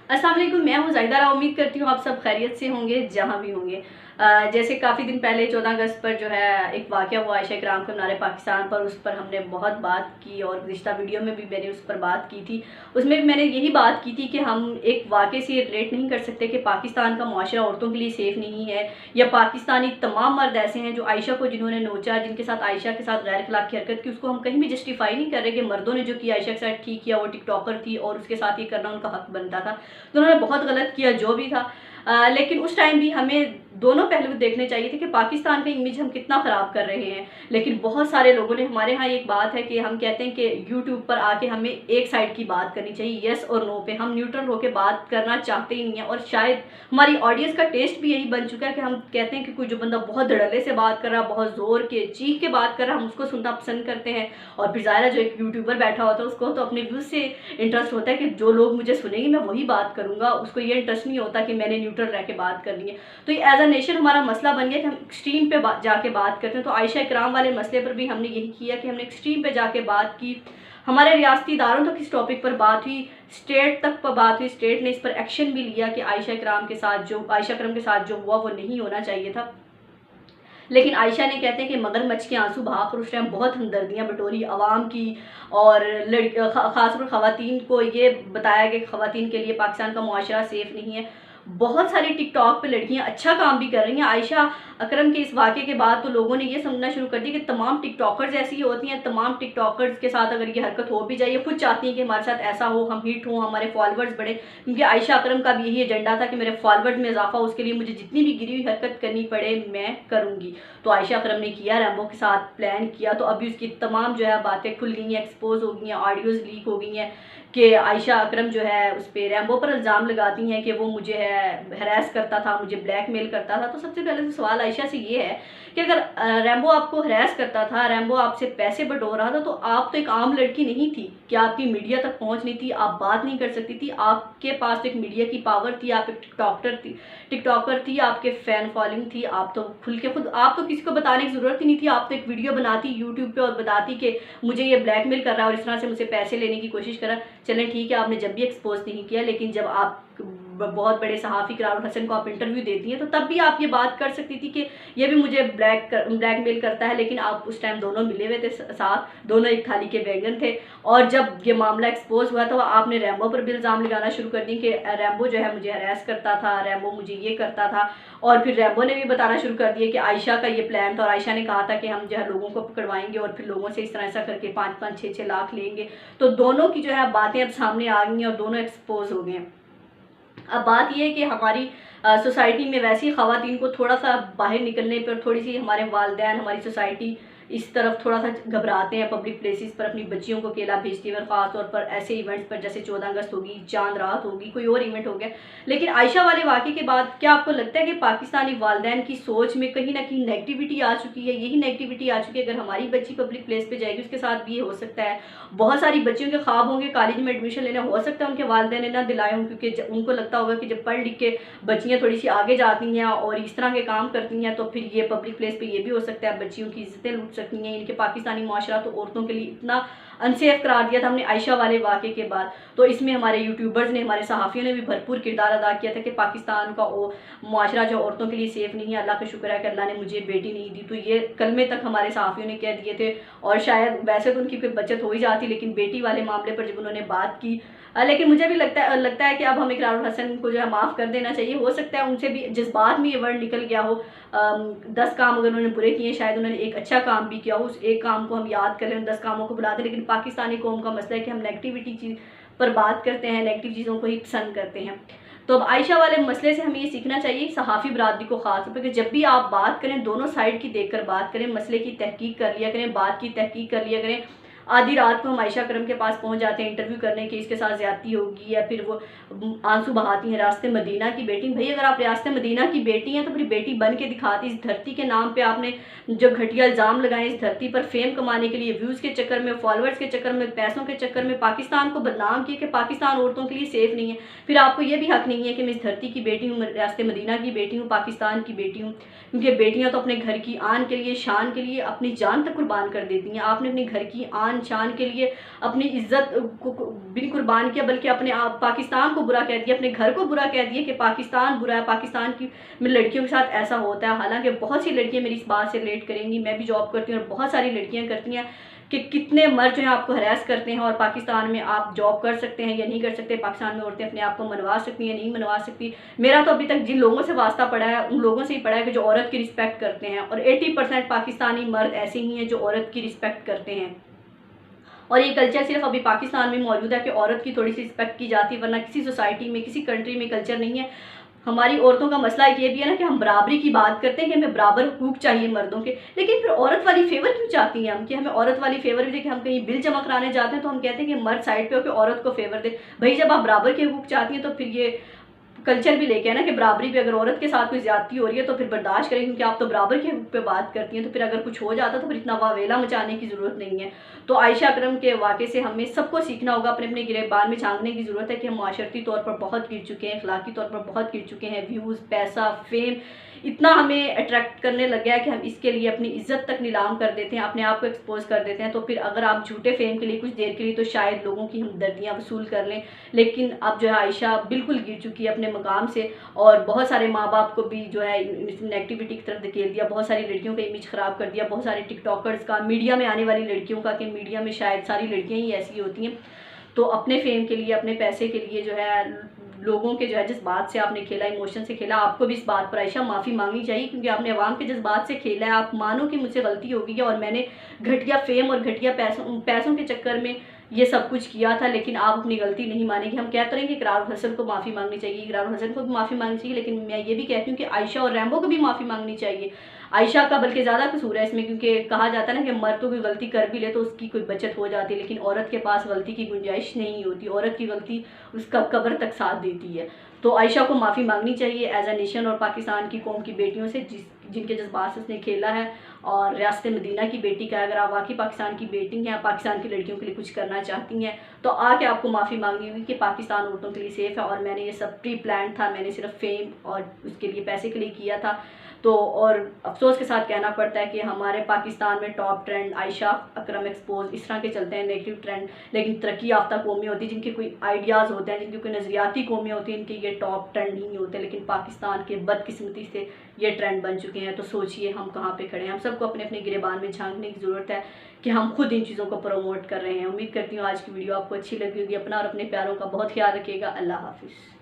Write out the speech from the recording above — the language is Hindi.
अस्सलाम वालेकुम, मैं हूँ ज़ाहिदा। उम्मीद करती हूँ आप सब खैरियत से होंगे जहाँ भी होंगे। जैसे काफ़ी दिन पहले 14 अगस्त पर जो है एक वाक़या हुआ आयशा इकराम के मीनार पाकिस्तान पर, उस पर हमने बहुत बात की और गुज़िश्ता वीडियो में भी मैंने उस पर बात की थी। उसमें भी मैंने यही बात की थी कि हम एक वाक़ये से रिलेट नहीं कर सकते कि पाकिस्तान का मुआशरा औरतों के लिए सेफ़ नहीं है, या पाकिस्तानी तमाम मर्द ऐसे हैं जो आयशा को जिन्होंने नोचा, जिनके साथ आयशा के साथ गैर अखलाकी हरकत की, उसको हम कहीं भी जस्टिफ़ाई नहीं कर रहे कि मर्दों ने जो किया आयशा के साथ ठीक किया, वो टिकटॉकर थी और उसके साथ ये करना उनका हक बनता था। तो उन्होंने बहुत गलत किया जो भी था। लेकिन उस टाइम भी हमें दोनों पहलू देखने चाहिए थे कि पाकिस्तान का इमेज हम कितना ख़राब कर रहे हैं। लेकिन बहुत सारे लोगों ने, हमारे यहाँ एक बात है कि हम कहते हैं कि यूट्यूब पर आके हमें एक साइड की बात करनी चाहिए, येस और नो पे। हम न्यूट्रल होकर बात करना चाहते ही नहीं है, और शायद हमारी ऑडियंस का टेस्ट भी यही बन चुका है कि हम कहते हैं कि कोई जो बंदा बहुत धड़ल्ले से बात कर रहा, बहुत ज़ोर के चीख के बात कर रहा, हम उसको सुनना पसंद करते हैं। और फिर ज़ाहिर है जो एक यूट्यूबर बैठा होता है उसको तो अपने व्यूज़ से इंटरेस्ट होता है कि जो लोग मुझे सुनेंगे मैं वही बात करूँगा, उसको ये इंटरेस्ट नहीं होता कि मैंने न्यूट्रल रह के बात करनी है। तो ये एज़ अ नेशन हमारा मसला बन गया कि हम एक्सट्रीम पे जाके बात करते हैं। तो आयशा इकराम वाले मसले पर भी हमने यही किया कि हमने एक्सट्रीम पे जाके बात की। हमारे रियासती इदारों तक इस टॉपिक पर बात हुई, स्टेट तक पर बात हुई, स्टेट ने इस पर एक्शन भी लिया कि आयशा इकराम के साथ जो हुआ वो नहीं होना चाहिए था। लेकिन आयशा ने, कहते हैं कि मगरमच्छ के आंसू बहाकर उस टाइम बहुत हमदर्दियाँ बटोरी आवाम की, और ख़ासतौर ख़वातीन को ये बताया कि ख़वातीन के लिए पाकिस्तान का मुआशरा सेफ़ नहीं है। बहुत सारी टिकटॉक पे लड़कियां अच्छा काम भी कर रही हैं। आयशा अकरम के इस वाक़े के बाद तो लोगों ने ये समझना शुरू कर दिया कि तमाम टिकटॉकर्स ऐसी ही होती हैं, तमाम टिकटॉकर्स के साथ अगर ये हरकत हो भी जाए, ये खुद चाहती हैं कि हमारे साथ ऐसा हो, हम हिट हों, हमारे फॉलोअर्स बढ़े। क्योंकि आयशा अकरम का भी यही एजेंडा था कि मेरे फॉलोअर्स में इजाफा, उसके लिए मुझे जितनी भी गिरी हुई हरकत करनी पड़े मैं करूँगी। तो आयशा अकरम ने किया, रैम्बो के साथ प्लान किया। तो अभी उसकी तमाम जो है बातें खुल गई हैं, एक्सपोज हो गई हैं, ऑडियोज़ लीक हो गई हैं कि आयशा अकरम जो है उस पर रैम्बो पर इल्ज़ाम लगाती हैं कि वो मुझे हरास करता था, मुझे ब्लैकमेल करता था। तो सबसे पहले तो सवाल आयशा से ये है कि अगर रैम्बो आपको हरास करता था, रैम्बो आपसे पैसे बटोर रहा था, तो आप तो एक आम लड़की नहीं थी कि आपकी मीडिया तक पहुंच नहीं थी, आप बात नहीं कर सकती थी। आपके पास तो एक मीडिया की पावर थी, आप एक टिकटॉकर थी, आपके फ़ैन फॉलोइंग थी। आप तो खुल के खुद, आप तो किसी को बताने की ज़रूरत ही नहीं थी। आप तो एक वीडियो बनाती यूट्यूब पे और बताती कि मुझे ये ब्लैकमेल कर रहा है और इस तरह से मुझसे पैसे लेने की कोशिश कर रहा है। चलें ठीक है, आपने जब भी एक्सपोज नहीं किया, लेकिन जब आप बहुत बड़े सहाफ़ी इकरार हसन को आप इंटरव्यू देती हैं, तो तब भी आप ये बात कर सकती थी कि ये भी मुझे ब्लैकमेल करता है। लेकिन आप उस टाइम दोनों मिले हुए थे साथ, दोनों एक थाली के बैंगन थे। और जब ये मामला एक्सपोज हुआ तो आपने रैम्बो पर भी इल्ज़ाम लगाना शुरू कर दिए कि रैम्बो जो है मुझे हरास करता था, रैम्बो मुझे ये करता था। और फिर रैम्बो ने भी बताना शुरू कर दिया कि आयशा का ये प्लान था, और आयशा ने कहा था कि हम जो है लोगों को पकड़वाएंगे और फिर लोगों से इस तरह ऐसा करके 5-5, 6-6 लाख लेंगे। तो दोनों की जो है बातें अब सामने आ गई हैं और दोनों एक्सपोज हो गए हैं। अब बात ये है कि हमारी सोसाइटी में वैसी ख़वातीन को थोड़ा सा बाहर निकलने पर, थोड़ी सी हमारे वालिदैन, हमारी सोसाइटी इस तरफ थोड़ा सा घबराते हैं। पब्लिक प्लेसेस पर अपनी बच्चियों को अकेला भेजते हुए, ख़ास तौर पर ऐसे इवेंट्स पर जैसे 14 अगस्त होगी, चांद रात होगी, कोई और इवेंट हो गया। लेकिन आयशा वाले वाक़े के बाद क्या आपको लगता है कि पाकिस्तानी वालिदैन की सोच में कहीं ना कहीं नेगेटिविटी आ चुकी है? यही नेगेटिविटी आ चुकी है, अगर हमारी बच्ची पब्लिक प्लेस पर जाएगी उसके साथ भी ये हो सकता है। बहुत सारी बच्चियों के ख्वाब होंगे कॉलेज में एडमिशन लेना, हो सकता है उनके वालिदैन ने ना दिलाए हों, क्योंकि उनको लगता होगा कि जब पढ़ लिख के बच्चियाँ थोड़ी सी आगे जाती हैं और इस तरह के काम करती हैं, तो फिर ये पब्लिक प्लेस पे ये भी हो सकता है बच्चियों की इज्जतें लूट सकती हैं। इनके पाकिस्तानी मुआशरा तो औरतों के लिए इतना अनसेफ करार दिया था हमने आयशा वाले वाक़े के बाद। तो इसमें हमारे यूट्यूबर्स ने, हमारे सहाफ़ियों ने भी भरपूर किरदार अदा किया था कि पाकिस्तान का मुआशरा जो औरतों के लिए सेफ़ नहीं है। अल्लाह का शुक्र है कि अल्लाह ने मुझे बेटी नहीं दी। तो ये कलमे तक हमारे सहाफ़ियों ने कह दिए थे, और शायद वैसे तो उनकी कोई बचत हो ही जाती, लेकिन बेटी वाले मामले पर जब उन्होंने बात की, लेकिन मुझे भी लगता है कि अब हमें इकरारुल हसन को जो है माफ़ कर देना चाहिए। हो सकता है उनसे भी जज्बात में ये वर्ड निकल गया हो। 10 काम अगर उन्होंने बुरे किए, शायद उन्होंने एक अच्छा काम भी किया हो, उस एक काम को हम याद कर लें, 10 कामों को भुला दें। लेकिन पाकिस्तानी कौम का मसला है कि हम नेगेटिविटी चीज़ पर बात करते हैं, नेगेटिव चीज़ों को ही पसंद करते हैं। तो अब आयशा वाले मसले से हमें ये सीखना चाहिए, सहाफ़ी बरादरी को ख़ास तौर पर, कि जब भी आप बात करें दोनों साइड की देखकर बात करें, मसले की तहकीक कर लिया करें, बात की तहकीक कर लिया करें। आधी रात को हम आयशा करम के पास पहुंच जाते हैं इंटरव्यू करने की, इसके साथ ज़्यादती होगी, या फिर वो आंसू बहाती हैं रास्ते मदीना की बेटी। भाई अगर आप रास्ते मदीना की बेटी हैं तो फिर बेटी बन के दिखाती। इस धरती के नाम पे आपने जो घटिया इल्ज़ाम लगाए, इस धरती पर फेम कमाने के लिए, व्यूज़ के चक्कर में, फॉलोअर्स के चक्कर में, पैसों के चक्कर में पाकिस्तान को बदनाम किया कि पाकिस्तान औरतों के लिए सेफ़ नहीं है। फिर आपको ये भी हक नहीं है कि मैं इस धरती की बेटी हूँ, रास्ते मदीना की बेटी हूँ, पाकिस्तान की बेटी हूँ। क्योंकि बेटियाँ तो अपने घर की आन के लिए, शान के लिए अपनी जान तक कुर्बान कर देती हैं। आपने अपने घर की आन आन शान के लिए अपनी इज्जत को भी कुर्बान किया, बल्कि अपने आप पाकिस्तान को बुरा कह दिया, अपने घर को बुरा कह दिया कि पाकिस्तान बुरा है, पाकिस्तान की लड़कियों के साथ ऐसा होता है। हालांकि बहुत सी लड़कियां मेरी इस बात से रिलेट करेंगी, मैं भी जॉब करती हूँ और बहुत सारी लड़कियां करती हैं कि कितने मर्द जो हैं आपको हरास करते हैं और पाकिस्तान में आप जॉब कर सकते हैं या नहीं कर सकते, पाकिस्तान में औरतें अपने आप को मनवा सकती हैं नहीं मनवा सकती। मेरा तो अभी तक जिन लोगों से वास्ता पड़ा है उन लोगों से ही पड़ा है कि जो औरत की रिस्पेक्ट करते हैं, और 80% पाकिस्तानी मर्द ऐसे ही हैं जो औरत की रिस्पेक्ट करते हैं। और ये कल्चर सिर्फ अभी पाकिस्तान में मौजूद है कि औरत की थोड़ी सी रिस्पेक्ट की जाती है, वरना किसी सोसाइटी में किसी कंट्री में कल्चर नहीं है। हमारी औरतों का मसला ये भी है ना कि हम बराबरी की बात करते हैं कि हमें बराबर हुकूक चाहिए मर्दों के, लेकिन फिर औरत वाली फेवर क्यों चाहती हैं हम कि हमें औरत वाली फेवर भी दे। कि हम कहीं बिल जमा कराने जाते हैं तो हम कहते हैं कि मर्द साइड पे हो कि औरत को फेवर दे। भाई जब आप बराबर के हुकूक चाहती हैं तो फिर ये कल्चर भी लेके है ना कि बराबरी पे अगर औरत के साथ कोई ज्यादती हो रही है तो फिर बर्दाश्त करें, क्योंकि आप तो बराबर के हुकूक पे बात करती हैं। तो फिर अगर कुछ हो जाता तो फिर इतना वावेला मचाने की ज़रूरत नहीं है। तो आयशा अकरम के वाक़े से हमें सबको सीखना होगा, अपने अपने गिरेबान में झांकने की ज़रूरत है कि हम माशरती तौर पर बहुत गिर चुके हैं, अखलाकी तौर पर बहुत गिर चुके हैं। व्यूज़, पैसा, फेम इतना हमें अट्रैक्ट करने लग गया है कि हम इसके लिए अपनी इज्जत तक नीलाम कर देते हैं, अपने आप को एक्सपोज कर देते हैं। तो फिर अगर आप झूठे फेम के लिए कुछ देर के लिए तो शायद लोगों की हमदर्दियाँ वसूल कर लें, लेकिन अब जो है आयशा बिल्कुल गिर चुकी है अपने मकाम से, और बहुत सारे माँ बाप को भी जो है नेगेटिविटी की तरफ धकेल दिया, बहुत सारी लड़कियों का इमेज ख़राब कर दिया, बहुत सारे टिकटॉकर्स का, मीडिया में आने वाली लड़कियों का, कि मीडिया में शायद सारी लड़कियाँ ही ऐसी होती हैं। तो अपने फेम के लिए, अपने पैसे के लिए जो है लोगों के जो है जज्बात से आपने खेला, इमोशन से खेला। आपको भी इस बात पर आयशा माफ़ी मांगनी चाहिए, क्योंकि आपने अवाम के जज्बात से खेला है। आप मानो कि मुझसे गलती हो गई है और मैंने घटिया फेम और घटिया पैसों के चक्कर में ये सब कुछ किया था, लेकिन आप अपनी गलती नहीं मानेंगे। हम कहते रहेंगे कि इकरार हसन को माफ़ी मांगनी चाहिए, इकरार हसन को भी माफ़ी मांगनी चाहिए, लेकिन मैं ये भी कहती हूँ कि आयशा और रैम्बो को भी माफ़ी मांगनी चाहिए। आयशा का बल्कि ज़्यादा कसूर है इसमें, क्योंकि कहा जाता है ना कि मर्द तो कोई गलती कर भी ले तो उसकी कोई बचत हो जाती है, लेकिन औरत के पास गलती की गुंजाइश नहीं होती। औरत की गलती उसका कब्र तक साथ देती है। तो आयशा को माफ़ी मांगनी चाहिए एज अ नेशन, और पाकिस्तान की कौम की बेटियों से जिनके जज्बात से उसने खेला है, और रियासत मदीना की बेटी का। अगर आप वाकई पाकिस्तान की बेटी हैं, पाकिस्तान की लड़कियों के लिए कुछ करना चाहती हैं, तो आके आपको माफ़ी मांगनी होगी कि पाकिस्तान औरतों के लिए सेफ़ है और मैंने ये सब प्री प्लान था, मैंने सिर्फ फेम और उसके लिए पैसे के लिए किया था। तो और अफसोस के साथ कहना पड़ता है कि हमारे पाकिस्तान में टॉप ट्रेंड आयशा अकरम एक्सपोज इस तरह के चलते हैं नेगेटिव ट्रेंड, लेकिन तरक्की याफ्ता कौमें होती हैं जिनके कोई आइडियाज़ होते हैं, जिनकी कोई नज़रियाती कौमें होती हैं, इनके ये टॉप ट्रेंड नहीं होते। लेकिन पाकिस्तान के बदकिस्मती से ये ट्रेंड बन चुके हैं। तो सोचिए हम कहाँ पे खड़े हैं। हम सबको अपने अपने गिरेबान में झांकने की ज़रूरत है कि हम खुद इन चीज़ों को प्रमोट कर रहे हैं। उम्मीद करती हूँ आज की वीडियो आपको अच्छी लगी होगी। अपना और अपने प्यारों का बहुत ख्याल रखिएगा। अल्लाह हाफिज़।